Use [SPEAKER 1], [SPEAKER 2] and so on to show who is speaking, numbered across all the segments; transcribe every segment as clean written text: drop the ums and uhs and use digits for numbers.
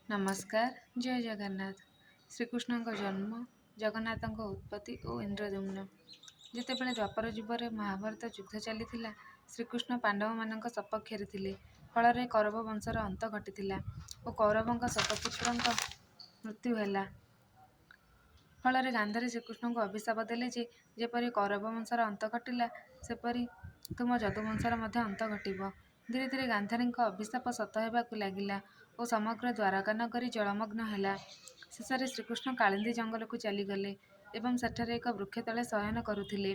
[SPEAKER 1] ନମସ୍କାର, ଜୟ ଜଗନ୍ନାଥ। ଶ୍ରୀକୃଷ୍ଣଙ୍କ ଜନ୍ମ, ଜଗନ୍ନାଥଙ୍କ ଉତ୍ପତ୍ତି ଓ ଇନ୍ଦ୍ରଦ୍ୟୁମ୍ନ। ଯେତେବେଳେ ଦ୍ୱାପର ଯୁଗରେ ମହାଭାରତ ଯୁଦ୍ଧ ଚାଲିଥିଲା, ଶ୍ରୀକୃଷ୍ଣ ପାଣ୍ଡବମାନଙ୍କ ସପକ୍ଷରେ ଥିଲେ। ଫଳରେ କୌରବ ବଂଶର ଅନ୍ତ ଘଟିଥିଲା ଓ କୌରବଙ୍କ ଶତପୁତ୍ରଙ୍କ ମୃତ୍ୟୁ ହେଲା। ଫଳରେ ଗାନ୍ଧାରୀ ଶ୍ରୀକୃଷ୍ଣଙ୍କୁ ଅଭିଶାପ ଦେଲେ ଯେ, ଯେପରି କୌରବ ବଂଶର ଅନ୍ତ ଘଟିଲା, ସେପରି ତୁମ ଯଦୁବଂଶର ମଧ୍ୟ ଅନ୍ତ ଘଟିବ। ଧୀରେ ଧୀରେ ଗାନ୍ଧାରୀଙ୍କ ଅଭିଶାପ ସତ ହେବାକୁ ଲାଗିଲା ଓ ସମଗ୍ର ଦ୍ୱାରକା ନଗରୀ ଜଳମଗ୍ନ ହେଲା। ଶେଷରେ ଶ୍ରୀକୃଷ୍ଣ କାଳିନ୍ଦୀ ଜଙ୍ଗଲକୁ ଚାଲିଗଲେ ଏବଂ ସେଠାରେ ଏକ ବୃକ୍ଷ ତଳେ ଶୟନ କରୁଥିଲେ।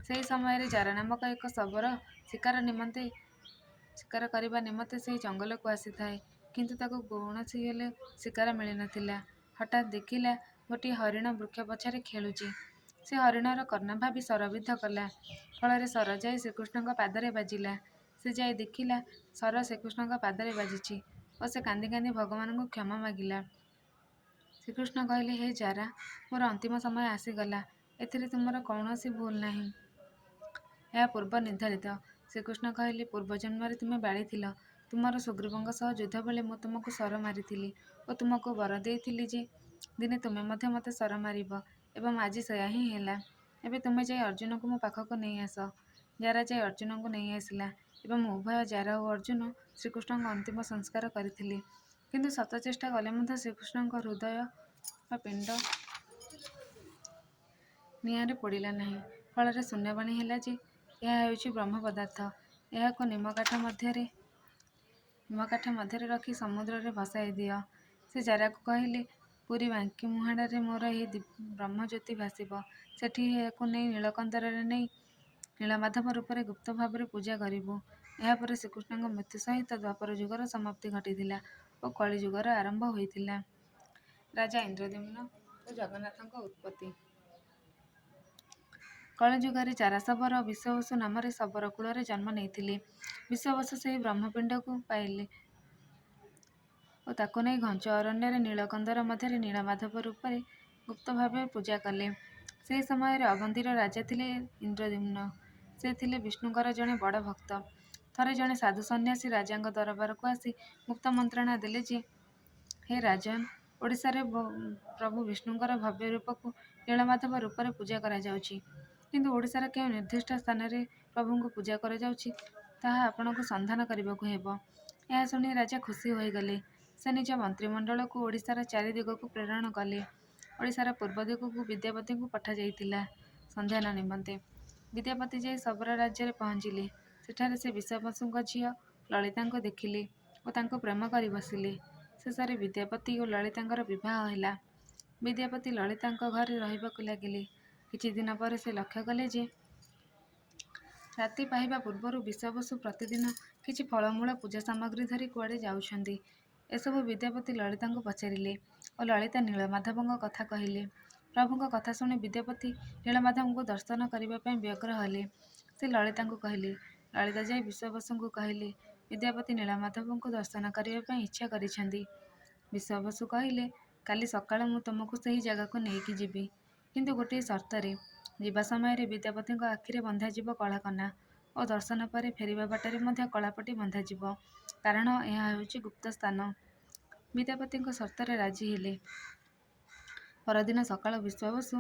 [SPEAKER 1] ସେହି ସମୟରେ ଜାରା ନାମକ ଏକ ଶବର ଶିକାର କରିବା ନିମନ୍ତେ ସେହି ଜଙ୍ଗଲକୁ ଆସିଥାଏ, କିନ୍ତୁ ତାକୁ କୌଣସି ହେଲେ ଶିକାର ମିଳିନଥିଲା। ହଠାତ୍ ଦେଖିଲା, ଗୋଟିଏ ହରିଣ ବୃକ୍ଷ ପଛରେ ଖେଳୁଛି। ସେ ହରିଣର କର୍ଣ୍ଣ ଭାବି ଶରବିଦ୍ଧ କଲା। ଫଳରେ ଶର ଯାଇ ଶ୍ରୀକୃଷ୍ଣଙ୍କ ପାଦରେ ବାଜିଲା। ସେ ଯାଇ ଦେଖିଲା, ଶର ଶ୍ରୀକୃଷ୍ଣଙ୍କ ପାଦରେ ବାଜିଛି ଓ ସେ କାନ୍ଦି କାନ୍ଦି ଭଗବାନଙ୍କୁ କ୍ଷମା ମାଗିଲା। ଶ୍ରୀକୃଷ୍ଣ କହିଲେ, ହେ ଜାରା, ମୋର ଅନ୍ତିମ ସମୟ ଆସିଗଲା। ଏଥିରେ ତୁମର କୌଣସି ଭୁଲ ନାହିଁ। ଏହା ପୂର୍ବ ନିର୍ଦ୍ଧାରିତ। ଶ୍ରୀକୃଷ୍ଣ କହିଲେ, ପୂର୍ବଜନ୍ମରେ ତୁମେ ବାଳୀ ଥିଲ। ତୁମର ସୁଗ୍ରୀବଙ୍କ ସହ ଯୁଦ୍ଧ ବେଳେ ମୁଁ ତୁମକୁ ଶର ମାରିଥିଲି ଓ ତୁମକୁ ବର ଦେଇଥିଲି ଯେ, ଦିନେ ତୁମେ ମଧ୍ୟ ମୋତେ ଶର ମାରିବ ଏବଂ ଆଜି ସେୟା ହିଁ ହେଲା। ଏବେ ତୁମେ ଯାଇ ଅର୍ଜୁନକୁ ମୋ ପାଖକୁ ନେଇ ଆସ। ଜାରା ଯାଇ ଅର୍ଜୁନଙ୍କୁ ନେଇ ଆସିଲା ଏବଂ ଉଭୟ ଜାରା ଓ ଅର୍ଜୁନ ଶ୍ରୀକୃଷ୍ଣଙ୍କ ଅନ୍ତିମ ସଂସ୍କାର କରିଥିଲେ। କିନ୍ତୁ ଶତ ଚେଷ୍ଟା କଲେ ମଧ୍ୟ ଶ୍ରୀକୃଷ୍ଣଙ୍କ ହୃଦୟ ବା ପିଣ୍ଡ ନିଆଁରେ ପୋଡ଼ିଲା ନାହିଁ। ଫଳରେ ଶୂନ୍ୟବାଣୀ ହେଲା ଯେ, ଏହା ହେଉଛି ବ୍ରହ୍ମ ପଦାର୍ଥ। ଏହାକୁ ନିମକାଠ ମଧ୍ୟରେ ରଖି ସମୁଦ୍ରରେ ଭସାଇ ଦିଅ। ସେ ଜାରାକୁ କହିଲେ, ପୁରୀ ବାଙ୍କି ମୁହାଣରେ ମୋର ଏହି ବ୍ରହ୍ମଜ୍ୟୋତି ଭାସିବ। ସେଠି ଏହାକୁ ନେଇ ନୀଳକନ୍ଦରରେ ନେଇ ନୀଳମାଧବ ରୂପରେ ଗୁପ୍ତ ଭାବରେ ପୂଜା କରିବୁ। ଏହାପରେ ଶ୍ରୀକୃଷ୍ଣଙ୍କ ମୃତ୍ୟୁ ସହିତ ଦ୍ୱାପର ଯୁଗର ସମାପ୍ତି ଘଟିଥିଲା ଓ କଳି ଯୁଗର ଆରମ୍ଭ ହୋଇଥିଲା। ରାଜା ଇନ୍ଦ୍ରଦ୍ୟୁମ୍ନ ଓ ଜଗନ୍ନାଥଙ୍କ ଉତ୍ପତ୍ତି। କଳିଯୁଗରେ ଜାରାଶବର ବିଶ୍ୱବସୁ ନାମରେ ଶବର କୁଳରେ ଜନ୍ମ ନେଇଥିଲେ। ବିଶ୍ୱବସୁ ସେହି ବ୍ରହ୍ମପିଣ୍ଡକୁ ପାଇଲେ ଓ ତାକୁ ନେଇ ଘଞ୍ଚ ଅରଣ୍ୟରେ ନୀଳକନ୍ଦର ମଧ୍ୟରେ ନୀଳମାଧବ ରୂପରେ ଗୁପ୍ତ ଭାବେ ପୂଜା କଲେ। ସେହି ସମୟରେ ଅବନ୍ତୀର ରାଜା ଥିଲେ ଇନ୍ଦ୍ରଦ୍ୟୁମ୍ନ। ସେ ଥିଲେ ବିଷ୍ଣୁଙ୍କର ଜଣେ ବଡ଼ ଭକ୍ତ। ଥରେ ଜଣେ ସାଧୁ ସନ୍ନ୍ୟାସୀ ରାଜାଙ୍କ ଦରବାରକୁ ଆସି ଗୁପ୍ତ ମନ୍ତ୍ରଣା ଦେଲେ ଯେ, ହେ ରାଜନ୍, ଓଡ଼ିଶାରେ ପ୍ରଭୁ ବିଷ୍ଣୁଙ୍କର ଭବ୍ୟ ରୂପକୁ ନୀଳମାଧବ ରୂପରେ ପୂଜା କରାଯାଉଛି। କିନ୍ତୁ ଓଡ଼ିଶାର କେଉଁ ନିର୍ଦ୍ଦିଷ୍ଟ ସ୍ଥାନରେ ପ୍ରଭୁଙ୍କୁ ପୂଜା କରାଯାଉଛି, ତାହା ଆପଣଙ୍କୁ ସନ୍ଧାନ କରିବାକୁ ହେବ। ଏହା ଶୁଣି ରାଜା ଖୁସି ହୋଇଗଲେ। ସେ ନିଜ ମନ୍ତ୍ରିମଣ୍ଡଳକୁ ଓଡ଼ିଶାର ଚାରି ଦିଗକୁ ପ୍ରେରଣ କଲେ। ଓଡ଼ିଶାର ପୂର୍ବ ଦିଗକୁ ବିଦ୍ୟାପତିଙ୍କୁ ପଠାଯାଇଥିଲା ସନ୍ଧାନ ନିମନ୍ତେ। ବିଦ୍ୟାପତି ଯାଇ ଶବର ରାଜ୍ୟରେ ପହଞ୍ଚିଲେ। ସେଠାରେ ସେ ବିଶ୍ୱବସୁଙ୍କ ଝିଅ ଲଳିତାଙ୍କୁ ଦେଖିଲେ ଓ ତାଙ୍କୁ ପ୍ରେମ କରି ବସିଲେ। ଶେଷରେ ବିଦ୍ୟାପତି ଓ ଲଳିତାଙ୍କର ବିବାହ ହେଲା। ବିଦ୍ୟାପତି ଲଳିତାଙ୍କ ଘରେ ରହିବାକୁ ଲାଗିଲେ। କିଛି ଦିନ ପରେ ସେ ଲକ୍ଷ୍ୟ କଲେ ଯେ, ରାତି ପାହିବା ପୂର୍ବରୁ ବିଶ୍ୱବସୁ ପ୍ରତିଦିନ କିଛି ଫଳମୂଳ ପୂଜା ସାମଗ୍ରୀ ଧରି କୁଆଡ଼େ ଯାଉଛନ୍ତି। ଏସବୁ ବିଦ୍ୟାପତି ଲଳିତାଙ୍କୁ ପଚାରିଲେ ଓ ଲଳିତା ନୀଳମାଧବଙ୍କ କଥା କହିଲେ। ପ୍ରଭୁଙ୍କ କଥା ଶୁଣି ବିଦ୍ୟାପତି ନୀଳମାଧବଙ୍କୁ ଦର୍ଶନ କରିବା ପାଇଁ ବ୍ୟଗ୍ର ହେଲେ। ସେ ଲଳିତାଙ୍କୁ କହିଲେ। ଲଳିତା ଯାଇ ବିଶ୍ୱବସୁଙ୍କୁ କହିଲେ, ବିଦ୍ୟାପତି ନୀଳମାଧବଙ୍କୁ ଦର୍ଶନ କରିବା ପାଇଁ ଇଚ୍ଛା କରିଛନ୍ତି। ବିଶ୍ୱବସୁ କହିଲେ, କାଲି ସକାଳେ ମୁଁ ତୁମକୁ ସେହି ଜାଗାକୁ ନେଇକି ଯିବି, କିନ୍ତୁ ଗୋଟିଏ ସର୍ତ୍ତରେ। ଯିବା ସମୟରେ ବିଦ୍ୟାପତିଙ୍କ ଆଖିରେ ବନ୍ଧାଯିବ କଳାକନା ଓ ଦର୍ଶନ ପରେ ଫେରିବା ବାଟରେ ମଧ୍ୟ କଳାପଟି ବନ୍ଧାଯିବ, କାରଣ ଏହା ହେଉଛି ଗୁପ୍ତ ସ୍ଥାନ। ବିଦ୍ୟାପତିଙ୍କ ସର୍ତ୍ତରେ ରାଜି ହେଲେ। ପରଦିନ ସକାଳୁ ବିଶ୍ୱବସୁ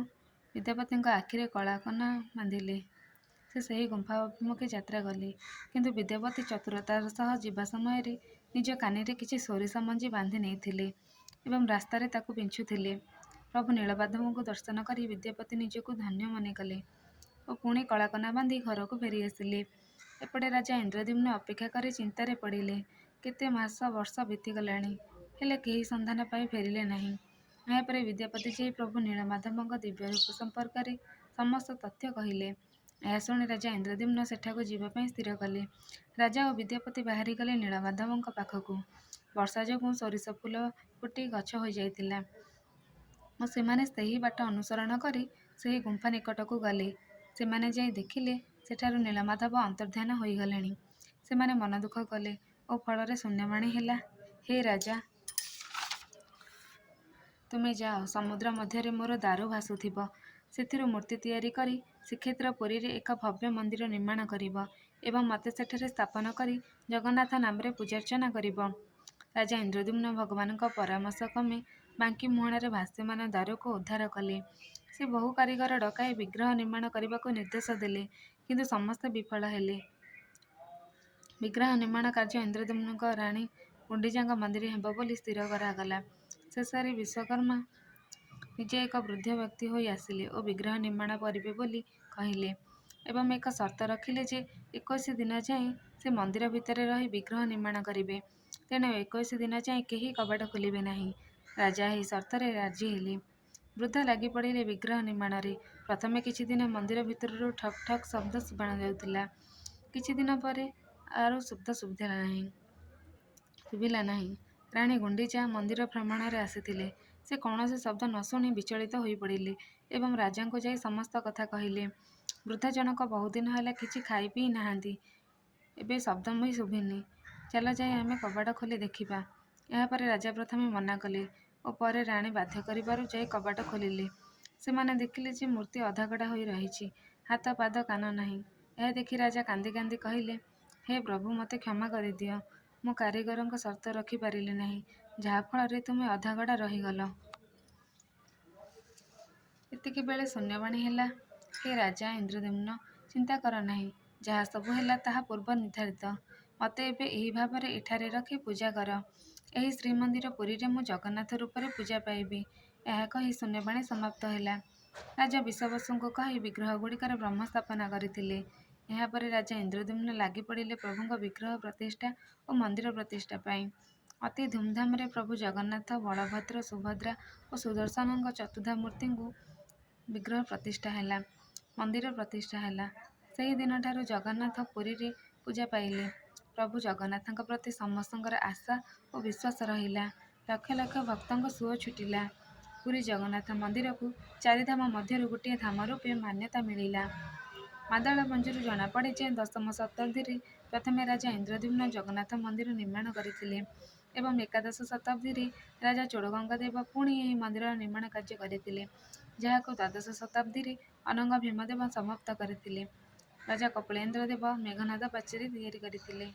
[SPEAKER 1] ବିଦ୍ୟାପତିଙ୍କ ଆଖିରେ କଳାକନା ବାନ୍ଧିଲେ। ସେ ସେହି ଗୁମ୍ଫା ଅଭିମୁଖେ ଯାତ୍ରା କଲେ। କିନ୍ତୁ ବିଦ୍ୟାପତି ଚତୁରତାର ସହ ଯିବା ସମୟରେ ନିଜ କାନିରେ କିଛି ସୋରିଷ ମଞ୍ଜି ବାନ୍ଧି ନେଇଥିଲେ ଏବଂ ରାସ୍ତାରେ ତାକୁ ବିଞ୍ଚୁଥିଲେ। ପ୍ରଭୁ ନୀଳମାଧବଙ୍କୁ ଦର୍ଶନ କରି ବିଦ୍ୟାପତି ନିଜକୁ ଧନ୍ୟ ମନେକଲେ ଓ ପୁଣି କଳାକନା ବାନ୍ଧି ଘରକୁ ଫେରି ଆସିଲେ। ଏପଟେ ରାଜା ଇନ୍ଦ୍ରଦ୍ୟୁମ୍ନ ଅପେକ୍ଷା କରି ଚିନ୍ତାରେ ପଡ଼ିଲେ। କେତେ ମାସ ବର୍ଷ ବିତିଗଲାଣି, ହେଲେ କେହି ସନ୍ଧାନ ପାଇ ଫେରିଲେ ନାହିଁ। ଏହାପରେ ବିଦ୍ୟାପତି ଯାଇ ପ୍ରଭୁ ନୀଳମାଧବଙ୍କ ଦିବ୍ୟ ରୂପ ସମ୍ପର୍କରେ ସମସ୍ତ ତଥ୍ୟ କହିଲେ। ଏହା ଶୁଣି ରାଜା ଇନ୍ଦ୍ରଦ୍ୟୁମ୍ନ ସେଠାକୁ ଯିବା ପାଇଁ ସ୍ଥିର କଲେ। ରାଜା ଓ ବିଦ୍ୟାପତି ବାହାରିଗଲେ ନୀଳମାଧବଙ୍କ ପାଖକୁ। ବର୍ଷା ଯୋଗୁଁ ସୋରିଷ ଫୁଲ ଫୁଟି ଗଛ ହୋଇଯାଇଥିଲା ଓ ସେମାନେ ସେହି ବାଟ ଅନୁସରଣ କରି ସେହି ଗୁମ୍ଫା ନିକଟକୁ ଗଲେ। ସେମାନେ ଯାଇ ଦେଖିଲେ, ସେଠାରୁ ନୀଳମାଧବ ଅନ୍ତର୍ଦ୍ଧାନ ହୋଇଗଲେଣି। ସେମାନେ ମନ ଦୁଃଖ କଲେ ଓ ଫଳରେ ଶୂନ୍ୟବାଣୀ ହେଲା, ହେ ରାଜା, ତୁମେ ଯାଅ, ସମୁଦ୍ର ମଧ୍ୟରେ ମୋର ଦାରୁ ଭାସୁଥିବ। ସେଥିରୁ ମୂର୍ତ୍ତି ତିଆରି କରି ଶ୍ରୀକ୍ଷେତ୍ର ପୁରୀରେ ଏକ ଭବ୍ୟ ମନ୍ଦିର ନିର୍ମାଣ କରିବ ଏବଂ ମୋତେ ସେଠାରେ ସ୍ଥାପନ କରି ଜଗନ୍ନାଥ ନାମରେ ପୂଜାର୍ଚ୍ଚନା କରିବ। ରାଜା ଇନ୍ଦ୍ରଦ୍ୟୁମ୍ନ ଭଗବାନଙ୍କ ପରାମର୍ଶ କ୍ରମେ ବାଙ୍କି ମୁହାଣରେ ଭାସ୍ୟମାନ ଦାରୁକୁ ଉଦ୍ଧାର କଲେ। ସେ ବହୁ କାରିଗର ଡକାଇ ବିଗ୍ରହ ନିର୍ମାଣ କରିବାକୁ ନିର୍ଦ୍ଦେଶ ଦେଲେ, କିନ୍ତୁ ସମସ୍ତେ ବିଫଳ ହେଲେ। ବିଗ୍ରହ ନିର୍ମାଣ କାର୍ଯ୍ୟ ଇନ୍ଦ୍ରଦ୍ୟୁମ୍ନଙ୍କ ରାଣୀ ଗୁଣ୍ଡିଚାଙ୍କ ମନ୍ଦିରରେ ହେବ ବୋଲି ସ୍ଥିର କରାଗଲା। ଶେଷରେ ବିଶ୍ୱକର୍ମା ନିଜେ ଏକ ବୃଦ୍ଧ ବ୍ୟକ୍ତି ହୋଇ ଆସିଲେ ଓ ବିଗ୍ରହ ନିର୍ମାଣ କରିବେ ବୋଲି କହିଲେ ଏବଂ ଏକ ସର୍ତ୍ତ ରଖିଲେ ଯେ 21 ଦିନ ଯାଏଁ ସେ ମନ୍ଦିର ଭିତରେ ରହି ବିଗ୍ରହ ନିର୍ମାଣ କରିବେ। ତେଣୁ 21 ଦିନ ଯାଏଁ କେହି କବାଟ ଖୋଲିବେ ନାହିଁ। ରାଜା ଏହି ସର୍ତ୍ତରେ ରାଜି ହେଲେ। ବୃଦ୍ଧ ଲାଗି ପଡ଼ିଲେ ବିଗ୍ରହ ନିର୍ମାଣରେ। ପ୍ରଥମେ କିଛି ଦିନ ମନ୍ଦିର ଭିତରରୁ ଠକ୍ ଠକ୍ ଶବ୍ଦ ଶୁଣାଯାଉଥିଲା। କିଛି ଦିନ ପରେ ଆଉ ଶବ୍ଦ ଶୁଭିଲା ନାହିଁ। ରାଣୀ ଗୁଣ୍ଡିଚା ମନ୍ଦିର ଭ୍ରମଣରେ ଆସିଥିଲେ। ସେ କୌଣସି ଶବ୍ଦ ନ ଶୁଣି ବିଚଳିତ ହୋଇପଡ଼ିଲେ ଏବଂ ରାଜାଙ୍କୁ ଯାଇ ସମସ୍ତ କଥା କହିଲେ। ବୃଦ୍ଧ ଜଣକ ବହୁଦିନ ହେଲା କିଛି ଖାଇ ପିଇ ନାହାନ୍ତି। ଏବେ ଶବ୍ଦ ବି ଶୁଭିନି। ଚାଲ ଯାଇ ଆମେ କବାଟ ଖୋଲି ଦେଖିବା। ଏହାପରେ ରାଜା ପ୍ରଥମେ ମନା କଲେ ଓ ପରେ ରାଣୀ ବାଧ୍ୟ କରିବାରୁ ଯାଇ କବାଟ ଖୋଲିଲେ। ସେମାନେ ଦେଖିଲେ ଯେ ମୂର୍ତ୍ତି ଅଧାଗଢ଼ା ହୋଇ ରହିଛି, ହାତ ପାଦ କାନ ନାହିଁ। ଏହା ଦେଖି ରାଜା କାନ୍ଦି କାନ୍ଦି କହିଲେ, ହେ ପ୍ରଭୁ, ମୋତେ କ୍ଷମା କରିଦିଅ। ମୁଁ କାରିଗରଙ୍କ ସର୍ତ୍ତ ରଖିପାରିଲି ନାହିଁ, ଯାହାଫଳରେ ତୁମେ ଅଧାଗଢ଼ା ରହିଗଲ। ଏତିକିବେଳେ ଶୂନ୍ୟବାଣୀ ହେଲା, ହେ ରାଜା ଇନ୍ଦ୍ରଦ୍ୟୁମ୍ନ, ଚିନ୍ତା କର ନାହିଁ। ଯାହା ସବୁ ହେଲା ତାହା ପୂର୍ବ ନିର୍ଦ୍ଧାରିତ। ମୋତେ ଏବେ ଏହି ଭାବରେ ଏଠାରେ ରଖି ପୂଜା କର। ଏହି ଶ୍ରୀମନ୍ଦିର ପୁରୀରେ ମୁଁ ଜଗନ୍ନାଥ ରୂପରେ ପୂଜା ପାଇବି। ଏହା କହି ଶୂନ୍ୟବାଣୀ ସମାପ୍ତ ହେଲା। ରାଜା ବିଶ୍ୱବସୁଙ୍କୁ କହି ବିଗ୍ରହଗୁଡ଼ିକର ବ୍ରହ୍ମ ସ୍ଥାପନା କରିଥିଲେ। ଏହାପରେ ରାଜା ଇନ୍ଦ୍ରଦ୍ୟୁମ୍ନ ଲାଗି ପଡ଼ିଲେ ପ୍ରଭୁଙ୍କ ବିଗ୍ରହ ପ୍ରତିଷ୍ଠା ଓ ମନ୍ଦିର ପ୍ରତିଷ୍ଠା ପାଇଁ। ଅତି ଧୁମ୍‌ଧାମରେ ପ୍ରଭୁ ଜଗନ୍ନାଥ, ବଳଭଦ୍ର, ସୁଭଦ୍ରା ଓ ସୁଦର୍ଶନଙ୍କ ଚତୁର୍ଦ୍ଧା ମୂର୍ତ୍ତିଙ୍କୁ ବିଗ୍ରହ ପ୍ରତିଷ୍ଠା ହେଲା। ମନ୍ଦିର ପ୍ରତିଷ୍ଠା ହେଲା। ସେହି ଦିନଠାରୁ ଜଗନ୍ନାଥ ପୁରୀରେ ପୂଜା ପାଇଲେ। ପ୍ରଭୁ ଜଗନ୍ନାଥଙ୍କ ପ୍ରତି ସମସ୍ତଙ୍କର ଆଶା ଓ ବିଶ୍ୱାସ ରହିଲା। ଲକ୍ଷ ଲକ୍ଷ ଭକ୍ତଙ୍କ ସୁଅ ଛୁଟିଲା। ପୁରୀ ଜଗନ୍ନାଥ ମନ୍ଦିରକୁ ଚାରିଧାମ ମଧ୍ୟରୁ ଗୋଟିଏ ଧାମ ରୂପେ ମାନ୍ୟତା ମିଳିଲା। ମାଦଳବଂଜରୁ ଜଣାପଡ଼େ ଯେ 10ମ ଶତାବ୍ଦୀରେ ପ୍ରଥମେ ରାଜା ଇନ୍ଦ୍ରଦ୍ୟୁମ୍ନ ଜଗନ୍ନାଥ ମନ୍ଦିର ନିର୍ମାଣ କରିଥିଲେ ଏବଂ 11ଶ ଶତାବ୍ଦୀରେ ରାଜା ଚୋଡ଼ଗଙ୍ଗଦେବ ପୁଣି ଏହି ମନ୍ଦିରର ନିର୍ମାଣ କାର୍ଯ୍ୟ କରିଥିଲେ, ଯାହାକୁ ଦ୍ୱାଦଶ ଶତାବ୍ଦୀରେ ଅନଙ୍ଗ ଭୀମଦେବ ସମାପ୍ତ କରିଥିଲେ। ରାଜା କପିଳେନ୍ଦ୍ର ଦେବ ମେଘନାଦ ପାଚେରୀ ତିଆରି କରିଥିଲେ।